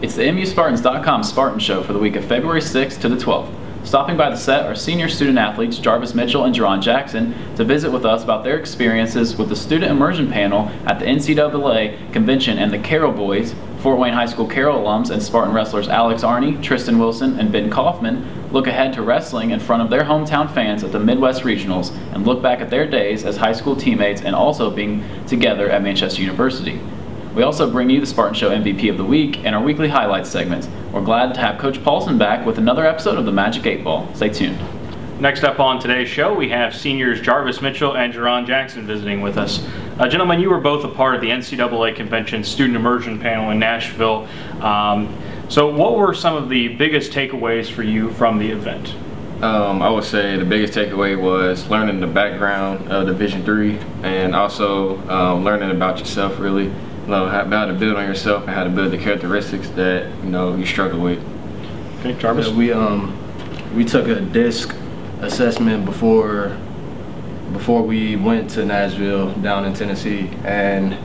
It's the MUSpartans.com Spartan Show for the week of February 6th to the 12th. Stopping by the set are senior student athletes Jarvis Mitchell and Jarron Jackson to visit with us about their experiences with the student immersion panel at the NCAA Convention, and the Carroll boys, Fort Wayne High School Carroll alums and Spartan wrestlers Alex Arney, Tristan Wilson, and Ben Cauffman look ahead to wrestling in front of their hometown fans at the Midwest Regionals and look back at their days as high school teammates and also being together at Manchester University. We also bring you the Spartan Show MVP of the week and our weekly highlights segments. We're glad to have Coach Paulsen back with another episode of the Magic 8 Ball. Stay tuned. Next up on today's show, we have seniors Jarvis Mitchell and Jarron Jackson visiting with us. Gentlemen, you were both a part of the NCAA Convention Student Immersion Panel in Nashville. So what were some of the biggest takeaways for you from the event? I would say the biggest takeaway was learning the background of Division III, and also learning about yourself, really. How to build on yourself and how to build the characteristics that you struggle with. Okay, Jarvis. Yeah, we took a DISC assessment before we went to Nashville down in Tennessee, and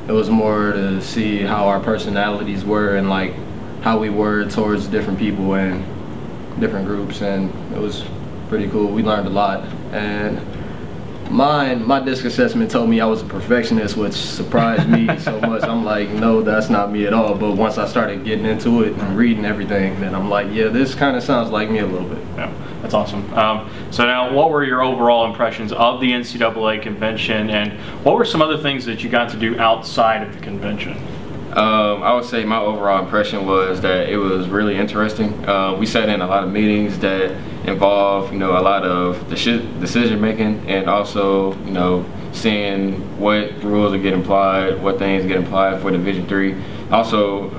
it was more to see how our personalities were and like how we were towards different people and different groups, and it was pretty cool. We learned a lot, and my DISC assessment told me I was a perfectionist, which surprised me so much. I'm like, no, that's not me at all. But once I started getting into it and reading everything, then I'm like, yeah, this kind of sounds like me a little bit. Yeah, that's awesome. So now, what were your overall impressions of the NCAA convention, and what were some other things that you got to do outside of the convention? I would say my overall impression was that it was really interesting. We sat in a lot of meetings that involve, a lot of the decision making, and also, seeing what rules are getting applied, what things get applied for Division III. Also,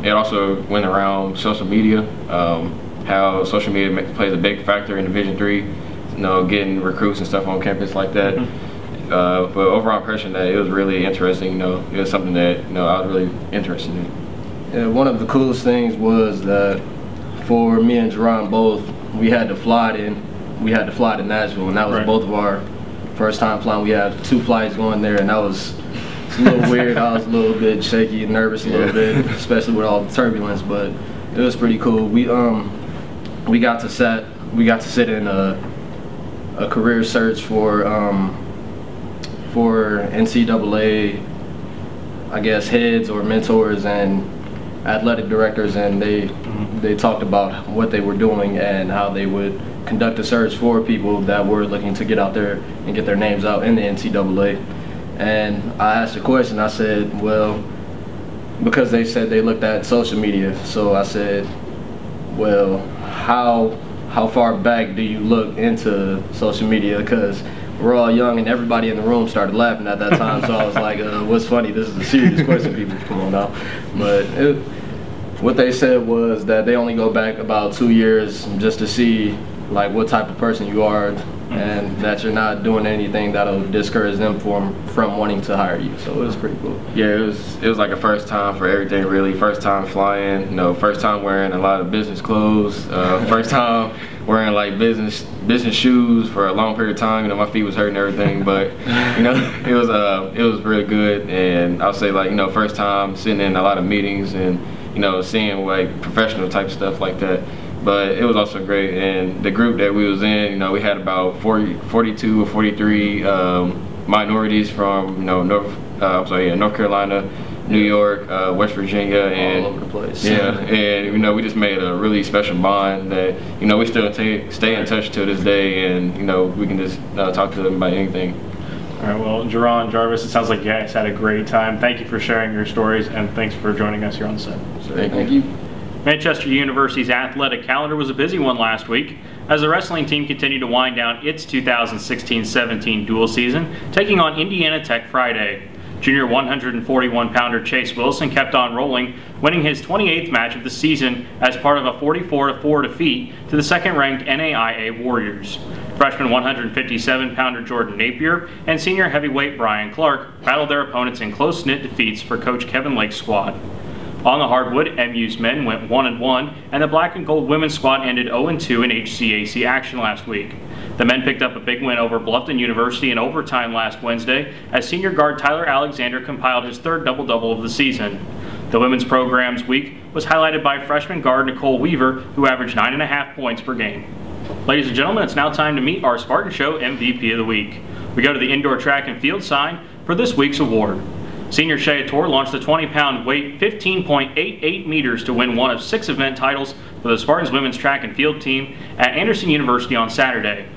it also went around social media, how social media plays a big factor in Division III, getting recruits and stuff on campus like that. But overall impression that it was really interesting. It was something that I was really interested in. Yeah, one of the coolest things was that for me and Jarron both, we had to fly to Nashville, and that was both of our first time flying. We had 2 flights going there, and that was a little weird. I was a little bit shaky and nervous a little bit, especially with all the turbulence, but it was pretty cool. We got to sit in a career search for NCAA, I guess, heads or mentors and athletic directors, and they talked about what they were doing and how they would conduct a search for people that were looking to get out there and get their names out in the NCAA. And I asked a question. I said, well, because they said they looked at social media, so I said, well, how far back do you look into social media? Because we're all young, and everybody in the room started laughing at that time. So I was like, what's funny? This is a serious question, people. Come on now. But what they said was that they only go back about 2 years just to see like what type of person you are, and that you're not doing anything that'll discourage them from wanting to hire you. So it was pretty cool. Yeah, it was like a first time for everything, really. First time flying, first time wearing a lot of business clothes, first time wearing like business shoes for a long period of time. My feet was hurting and everything, but it was really good. And I'll say, like, first time sitting in a lot of meetings and seeing like professional type stuff like that. But it was also great, and the group that we was in, we had about 42 or 43 minorities from North Carolina, New York, West Virginia, and all over the place. Yeah, and we just made a really special bond that we still stay in touch to this day, and we can just talk to them about anything. All right, well, Jarron, Jarvis, it sounds like you guys had a great time. Thank you for sharing your stories, and thanks for joining us here on the set. Thank you. Manchester University's athletic calendar was a busy one last week as the wrestling team continued to wind down its 2016-17 dual season, taking on Indiana Tech Friday. Junior 141-pounder Chase Wilson kept on rolling, winning his 28th match of the season as part of a 44-4 defeat to the second-ranked NAIA Warriors. Freshman 157-pounder Jordan Napier and senior heavyweight Brian Clark battled their opponents in close-knit defeats for Coach Kevin Lake's squad. On the hardwood, MU's men went 1-1, and the black and gold women's squad ended 0-2 in HCAC action last week. The men picked up a big win over Bluffton University in overtime last Wednesday as senior guard Tyler Alexander compiled his 3rd double-double of the season. The Women's Programs Week was highlighted by freshman guard Nicole Weaver, who averaged 9.5 points per game. Ladies and gentlemen, it's now time to meet our Spartan Show MVP of the week. We go to the indoor track and field sign for this week's award. Senior Shea Tor launched the 20-pound weight 15.88 meters to win one of 6 event titles for the Spartans women's track and field team at Anderson University on Saturday.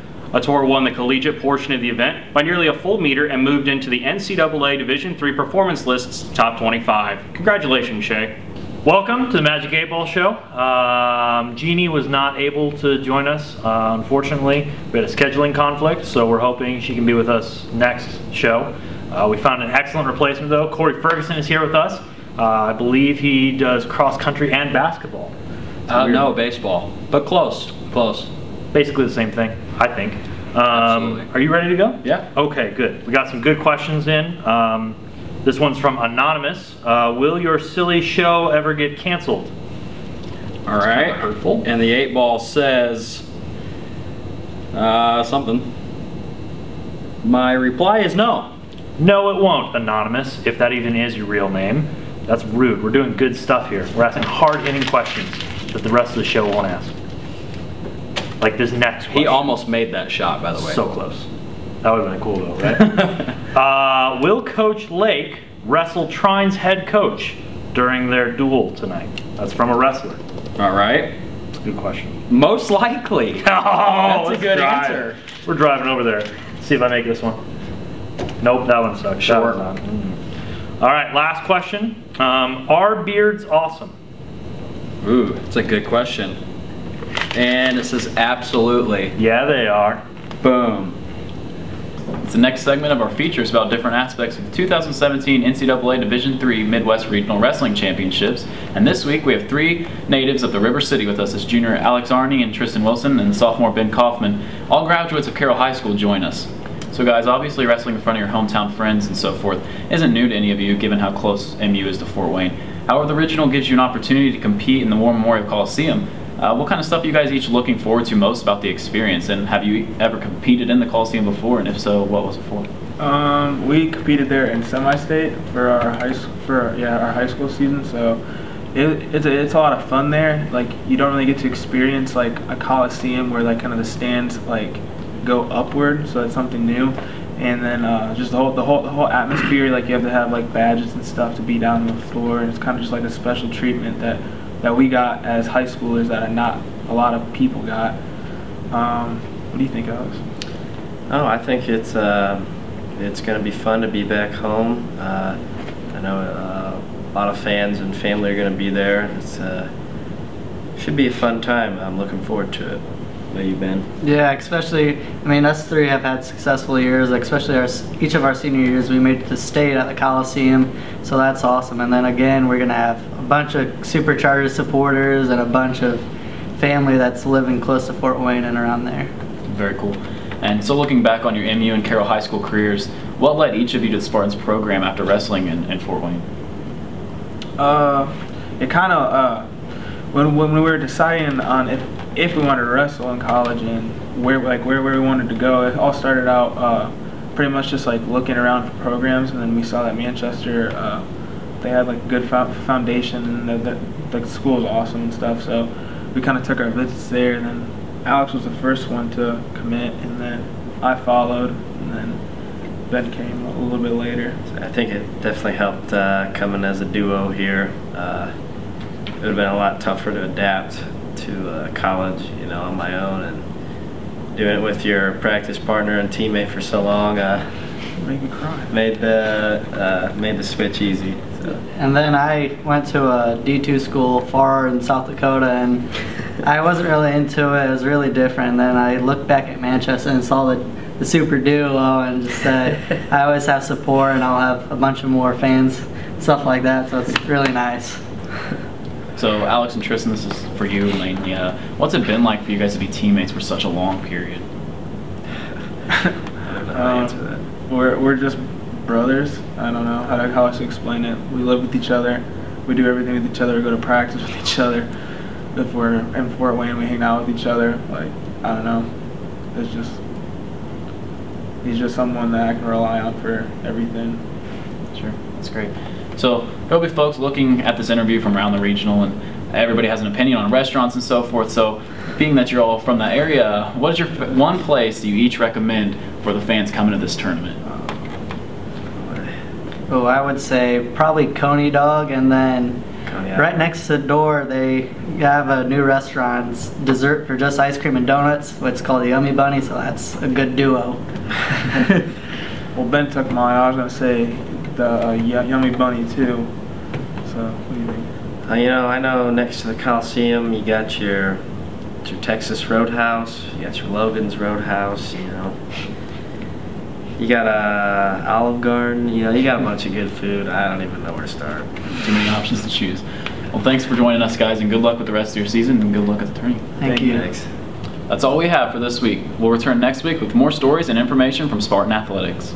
Tor won the collegiate portion of the event by nearly a full meter and moved into the NCAA Division III performance list's top 25. Congratulations, Shea. Welcome to the Magic 8 Ball Show. Jeannie was not able to join us, unfortunately. We had a scheduling conflict, so we're hoping she can be with us next show. We found an excellent replacement though. Corey Ferguson is here with us. I believe he does cross country and basketball. No, baseball, but close. Basically the same thing, I think. Absolutely. Are you ready to go? Yeah. Okay, good. We got some good questions in. This one's from Anonymous. Will your silly show ever get canceled? All right. Hurtful. And the 8 ball says something. My reply is no. No, it won't, Anonymous, if that even is your real name. That's rude. We're doing good stuff here. We're asking hard-hitting questions that the rest of the show won't ask. Like this next question. He almost made that shot, by the way. So close. That would have been cool though, right? Will Coach Lake wrestle Trine's head coach during their duel tonight? That's from a wrestler. All right. That's a good question. Most likely. Oh, that's a good drive. answer. We're driving over there. See if I make this one. Nope, that one sucks. Sure. That one's not. All right, last question. Are beards awesome? Ooh, that's a good question. And it says absolutely. Yeah, they are. Boom. It's the next segment of our features about different aspects of the 2017 NCAA Division III Midwest Regional Wrestling Championships. And this week we have 3 natives of the River City with us as junior Alex Arney and Tristan Wilson and sophomore Ben Cauffman. All graduates of Carroll High School join us. So guys, obviously wrestling in front of your hometown friends and so forth isn't new to any of you given how close MU is to Fort Wayne. However, the regional gives you an opportunity to compete in the War Memorial Coliseum. What kind of stuff are you guys each looking forward to most about the experience, and have you ever competed in the Coliseum before, and if so, what was it for? We competed there in semi-state for our high school season, so it's a lot of fun there. Like, you don't really get to experience like a Coliseum where like kind of the stands like go upward, so that's something new. And then just the whole atmosphere, like you have to have like badges and stuff to be down on the floor, and it's kind of just like a special treatment that we got as high schoolers that not a lot of people got. What do you think, Alex? Oh, I think it's going to be fun to be back home. I know a lot of fans and family are going to be there. It's should be a fun time. I'm looking forward to it. What have you been? Yeah, especially, I mean, us 3 have had successful years, especially each of our senior years. We made it to state at the Coliseum, so that's awesome. And then again, we're going to have a bunch of Superchargers supporters and a bunch of family that's living close to Fort Wayne and around there. Very cool. And so looking back on your MU and Carroll High School careers, what led each of you to the Spartans program after wrestling in Fort Wayne? It kind of, when we were deciding on if we wanted to wrestle in college and where we wanted to go, it all started out pretty much just like looking around for programs, and then we saw that Manchester they had like a good foundation, and the school was awesome and stuff, so we kind of took our visits there. And then Alex was the first one to commit, and then I followed, and then Ben came a little bit later. I think it definitely helped coming as a duo here. It would have been a lot tougher to adapt to college, you know, on my own, and doing it with your practice partner and teammate for so long Make me cry. made the switch easy. So. And then I went to a D2 school far in South Dakota, and I wasn't really into it. It was really different. And then I looked back at Manchester and saw the super duo, and just said, I always have support, and I'll have a bunch of more fans, stuff like that. So it's really nice. So Alex and Tristan, this is for you mainly. What's it been like for you guys to be teammates for such a long period? I don't know how to answer that. We're just brothers. I don't know how else to explain it. We live with each other. We do everything with each other. We go to practice with each other. If we're in Fort Wayne, we hang out with each other. Like, I don't know. He's just someone that I can rely on for everything. Sure, that's great. So there'll be folks looking at this interview from around the regional, and everybody has an opinion on restaurants and so forth. So being that you're all from that area, what is your one place do you each recommend for the fans coming to this tournament? Oh, I would say probably Coney Dog, and then Coney right next to the door they have a new restaurant. It's dessert for just ice cream and donuts. It's called the Yummy Bunny, so that's a good duo. Well, Ben took mine. I was gonna say the Yummy Bunny too. So what do you think? You know, I know next to the Coliseum you got your Texas Roadhouse, you got your Logan's Roadhouse, you know. You got Olive Garden, you know, you got a bunch of good food. I don't even know where to start. Too many options to choose. Well, thanks for joining us, guys, and good luck with the rest of your season, and good luck at the tourney. Thank you. Thanks. That's all we have for this week. We'll return next week with more stories and information from Spartan Athletics.